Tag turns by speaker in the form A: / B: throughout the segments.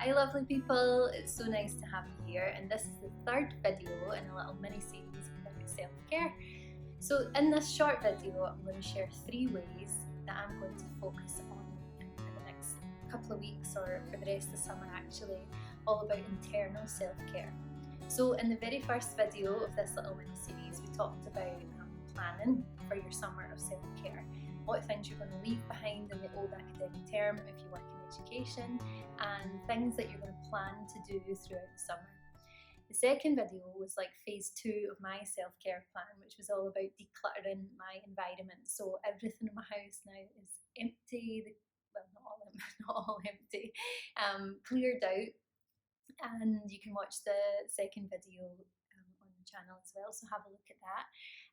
A: Hi lovely people, it's so nice to have you here, and this is the third video in a little mini series about self-care. So in this short video I'm going to share 3 ways that I'm going to focus on for the next couple of weeks or for the rest of the summer actually, all about internal self-care. So in the very first video of this little mini series we talked about planning for your summer of self-care. What things you're going to leave behind in the old academic term if you work in education, and things that you're going to plan to do throughout the summer. The second video was like phase 2 of my self-care plan, which was all about decluttering my environment. So everything in my house now is empty, not all empty, cleared out, and you can watch the second video on the channel as well, so have a look at that.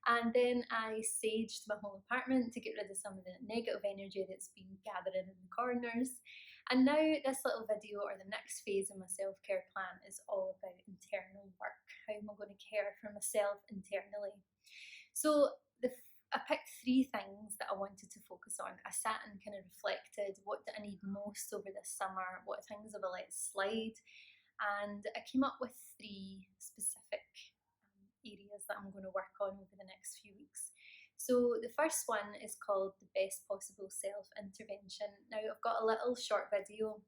A: And then I saged my whole apartment to get rid of some of the negative energy that's been gathering in the corners. And now this little video, or the next phase of my self-care plan, is all about internal work. How am I going to care for myself internally? So I picked 3 things that I wanted to focus on. I sat and kind of reflected, what do I need most over this summer? What things have I let slide? And I came up with 3 specific areas that I'm going to work on over the next few weeks. So the first one is called the best possible self-intervention. Now I've got a little short video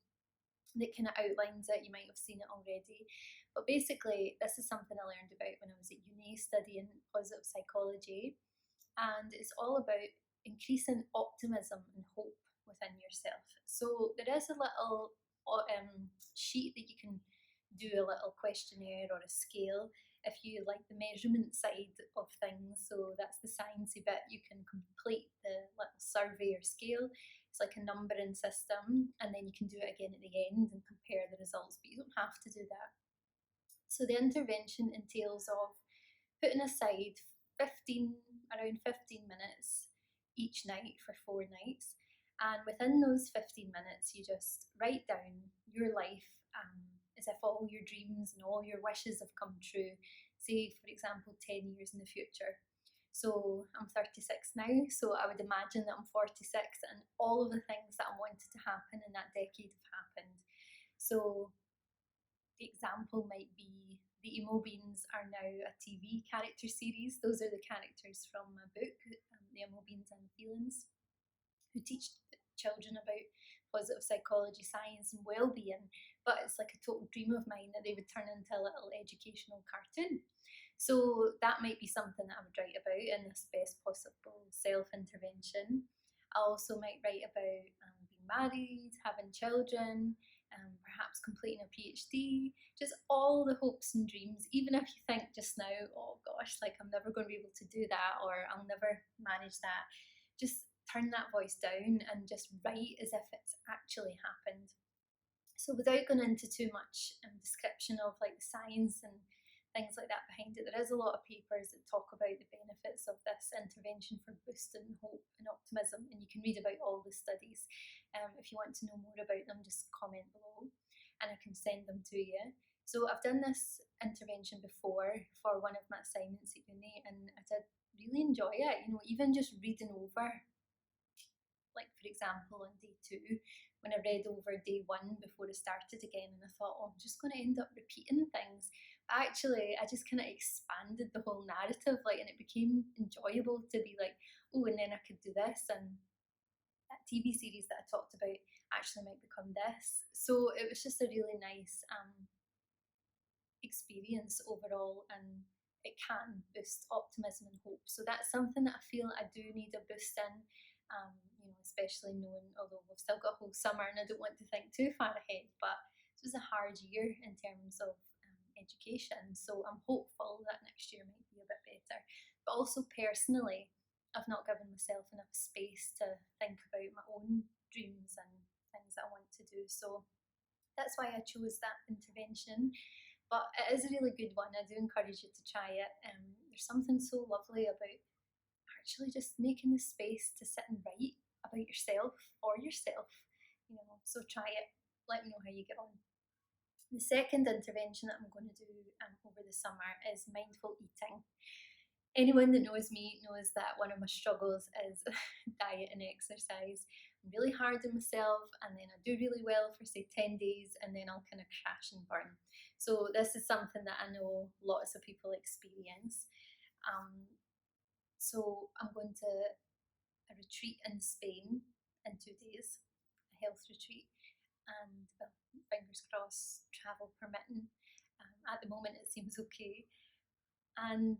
A: that kind of outlines it, you might have seen it already, but basically this is something I learned about when I was at uni studying positive psychology, and it's all about increasing optimism and hope within yourself. So there is a little sheet that you can do, a little questionnaire or a scale if you like the measurement side of things. So that's the sciencey bit. You can complete the little survey or scale. It's like a numbering system, and then you can do it again at the end and compare the results, but you don't have to do that. So the intervention entails of putting aside around 15 minutes each night for 4 nights, and within those 15 minutes you just write down your life as if all your dreams and all your wishes have come true. Say for example 10 years in the future. So I'm 36 now, so I would imagine that I'm 46 and all of the things that I wanted to happen in that decade have happened. So the example might be the Emo Beans are now a TV character series. Those are the characters from my book, The Emo Beans and Feelings, who teach children about positive psychology, science and well-being, but it's like a total dream of mine that they would turn into a little educational cartoon. So that might be something that I would write about in this best possible self-intervention. I also might write about being married, having children, perhaps completing a PhD, just all the hopes and dreams, even if you think just now, oh gosh, like I'm never going to be able to do that, or I'll never manage that. Just turn that voice down and just write as if it's actually happened. So without going into too much description of like the science and things like that behind it, there is a lot of papers that talk about the benefits of this intervention for boosting hope and optimism, and you can read about all the studies. If you want to know more about them, just comment below and I can send them to you. So I've done this intervention before for one of my assignments at uni, and I did really enjoy it. Even just reading over, like for example on day 2, when I read over day 1 before I started again, and I thought, oh, I'm just going to end up repeating things. Actually, I just kind of expanded the whole narrative, and it became enjoyable to be like, oh, and then I could do this, and that TV series that I talked about actually might become this. So it was just a really nice experience overall, and it can boost optimism and hope. So that's something that I feel I do need a boost in. Especially knowing, although we've still got a whole summer and I don't want to think too far ahead, but it was a hard year in terms of education, so I'm hopeful that next year might be a bit better. But also personally, I've not given myself enough space to think about my own dreams and things that I want to do, so that's why I chose that intervention. But it is a really good one. I do encourage you to try it. There's something so lovely about actually just making the space to sit and write about yourself for yourself, so try it. Let me know how you get on. The second intervention that I'm going to do over the summer is mindful eating. Anyone that knows me knows that one of my struggles is diet and exercise. really hard on myself, and then I do really well for say 10 days, and then I'll kind of crash and burn. So this is something that I know lots of people experience. Um, so I'm going to a retreat in Spain in 2 days, a health retreat, and well, fingers crossed, travel permitting. At the moment, it seems okay. And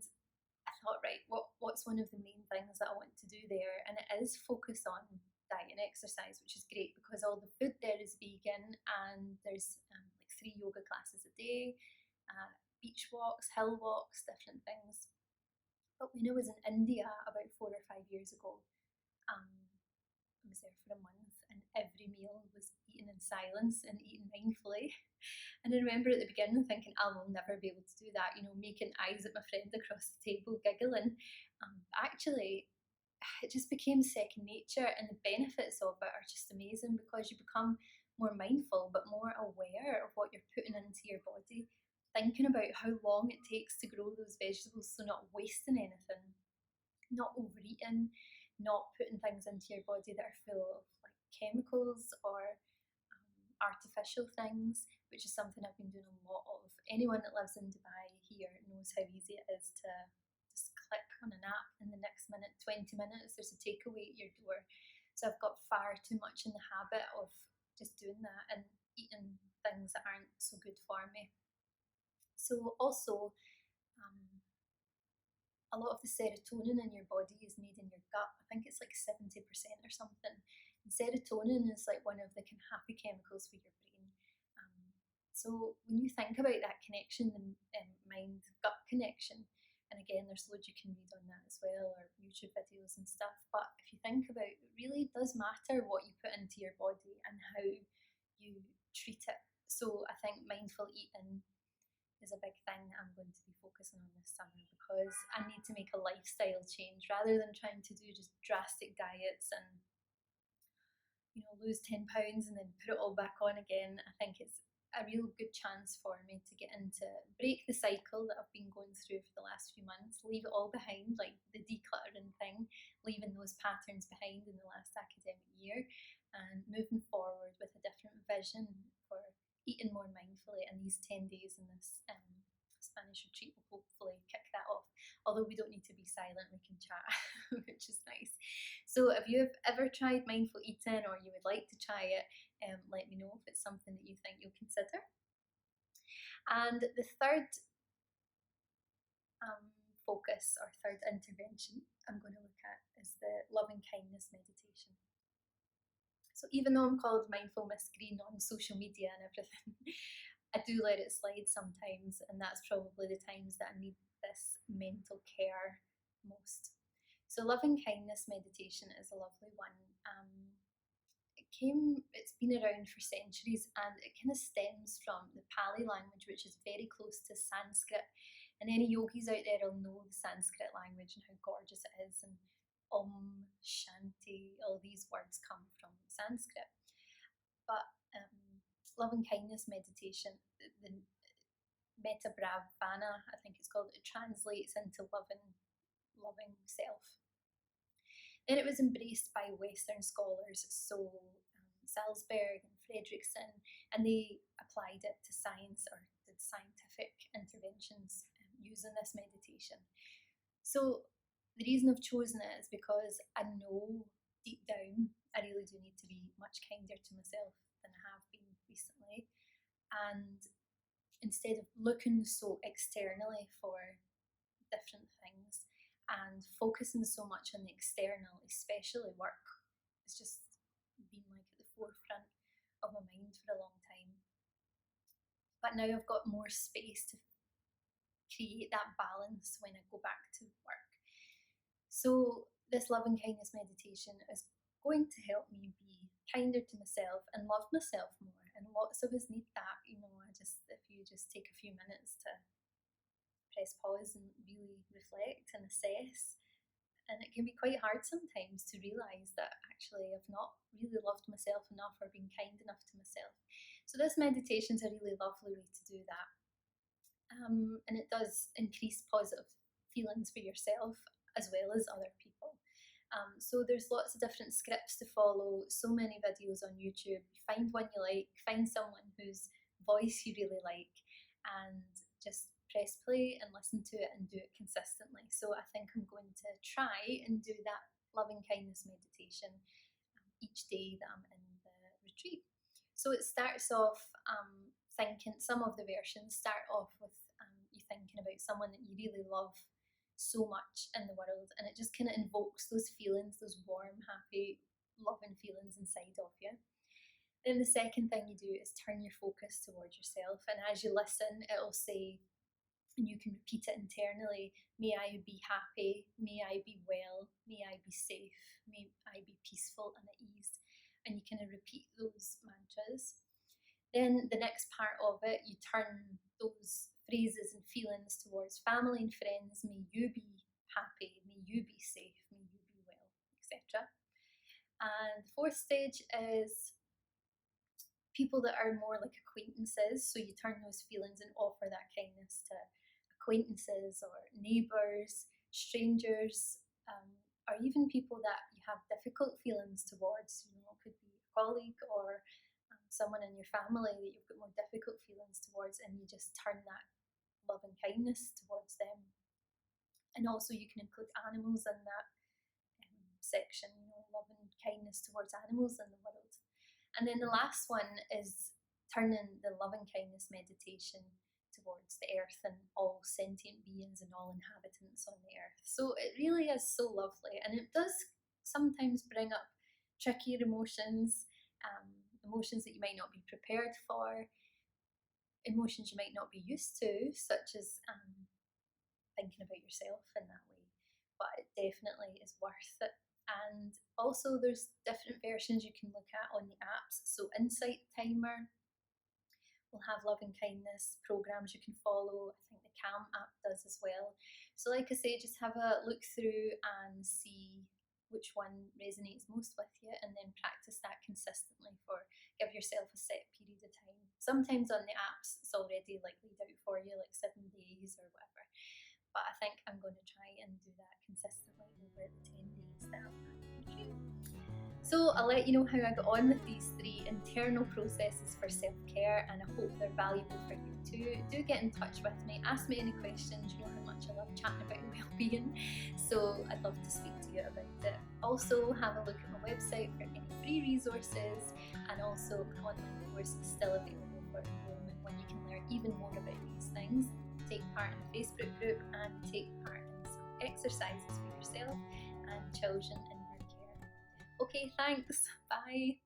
A: I thought, right, what's one of the main things that I want to do there? And it is focus on diet and exercise, which is great because all the food there is vegan, and there's like 3 yoga classes a day, beach walks, hill walks, different things. But when I was in India about 4 or 5 years ago, um, I was there for a month, and every meal was eaten in silence and eaten mindfully. And I remember at the beginning thinking, I will never be able to do that, making eyes at my friend across the table, giggling. Actually, it just became second nature, and the benefits of it are just amazing because you become more mindful but more aware of what you're putting into your body, thinking about how long it takes to grow those vegetables, so not wasting anything, not overeating, not putting things into your body that are full of like chemicals or artificial things, which is something I've been doing a lot of. Anyone that lives in Dubai here knows how easy it is to just click on an app, and the next minute, 20 minutes, there's a takeaway at your door. So I've got far too much in the habit of just doing that and eating things that aren't so good for me. So also, um, a lot of the serotonin in your body is made in your gut. I think it's like 70% or something. And serotonin is like one of the kind of happy chemicals for your brain. So when you think about that connection, the mind gut connection, and again, there's loads you can read on that as well, or YouTube videos and stuff. But if you think about it, it really does matter what you put into your body and how you treat it. So I think mindful eating is a big thing that I'm going to be focusing on this summer because I need to make a lifestyle change rather than trying to do just drastic diets and lose 10 pounds and then put it all back on again. I think it's a real good chance for me to get into break the cycle that I've been going through for the last few months, leave it all behind, like the decluttering thing, leaving those patterns behind in the last academic year, and moving forward with a different vision for eating more mindfully. And these 10 days in this Spanish retreat will hopefully kick that off. Although we don't need to be silent, we can chat, which is nice. So if you've ever tried mindful eating or you would like to try it, let me know if it's something that you think you'll consider. And the third focus or third intervention I'm going to look at is the loving kindness meditation. So even though I'm called Mindful Miss Green on social media and everything, I do let it slide sometimes, and that's probably the times that I need this mental care most. So loving kindness meditation is a lovely one. It's been around for centuries, and it kind of stems from the Pali language, which is very close to Sanskrit. And any yogis out there will know the Sanskrit language and how gorgeous it is. And Om, Shanti, all these words come from Sanskrit. But loving kindness meditation, the Metta Bhavana, I think it's called, it translates into loving self. Then it was embraced by Western scholars, so Salzberg and Fredrickson, and they applied it to science or did scientific interventions using this meditation. So the reason I've chosen it is because I know deep down I really do need to be much kinder to myself than I have been recently. And instead of looking so externally for different things and focusing so much on the external, especially work, it's just been like at the forefront of my mind for a long time. But now I've got more space to create that balance when I go back to work. So this loving kindness meditation is going to help me be kinder to myself and love myself more. And lots of us need that, if you just take a few minutes to press pause and really reflect and assess. And it can be quite hard sometimes to realise that actually I've not really loved myself enough or been kind enough to myself. So this meditation is a really lovely way to do that. And it does increase positive feelings for yourself as well as other people. So there's lots of different scripts to follow, so many videos on YouTube. Find one you like, find someone whose voice you really like, and just press play and listen to it and do it consistently. So I think I'm going to try and do that loving kindness meditation each day that I'm in the retreat. So it starts off thinking, some of the versions start off with you thinking about someone that you really love so much in the world, and it just kind of invokes those feelings, those warm, happy, loving feelings inside of you. Then the second thing you do is turn your focus towards yourself, and as you listen, it'll say, and you can repeat it internally, may I be happy, may I be well, may I be safe, may I be peaceful and at ease. And you kind of repeat those mantras. Then the next part of it, you turn those phrases and feelings towards family and friends. May you be happy, may you be safe, may you be well, etc. And the fourth stage is people that are more like acquaintances. So you turn those feelings and offer that kindness to acquaintances or neighbours, strangers, or even people that you have difficult feelings towards. You know, it could be a colleague or someone in your family that you've got more difficult feelings towards, and you just turn that love and kindness towards them. And also you can include animals in that section, you know, love and kindness towards animals in the world. And then the last one is turning the love and kindness meditation towards the earth and all sentient beings and all inhabitants on the earth. So it really is so lovely, and it does sometimes bring up trickier emotions, emotions that you might not be prepared for, emotions you might not be used to, such as thinking about yourself in that way. But it definitely is worth it. And also there's different versions you can look at on the apps. So Insight Timer will have love and kindness programs you can follow. I think the Calm app does as well. So like I say, just have a look through and see which one resonates most with you, and then practice that consistently give yourself a set period of time. Sometimes on the apps it's already like laid out for you, like 7 days or whatever. But I think I'm going to try and do that consistently over the 10 days that I'm at the retreat. So I'll let you know how I got on with these 3 internal processes for self-care, and I hope they're valuable for you too. Do get in touch with me, ask me any questions. You know how much I love chatting about well-being, so I'd love to speak to you about it. Also have a look at my website for any free resources, and also my online course is still available for enrollment, when you can learn even more about these things, take part in the Facebook group, and take part in some exercises for yourself and children in your care. Okay, thanks. Bye.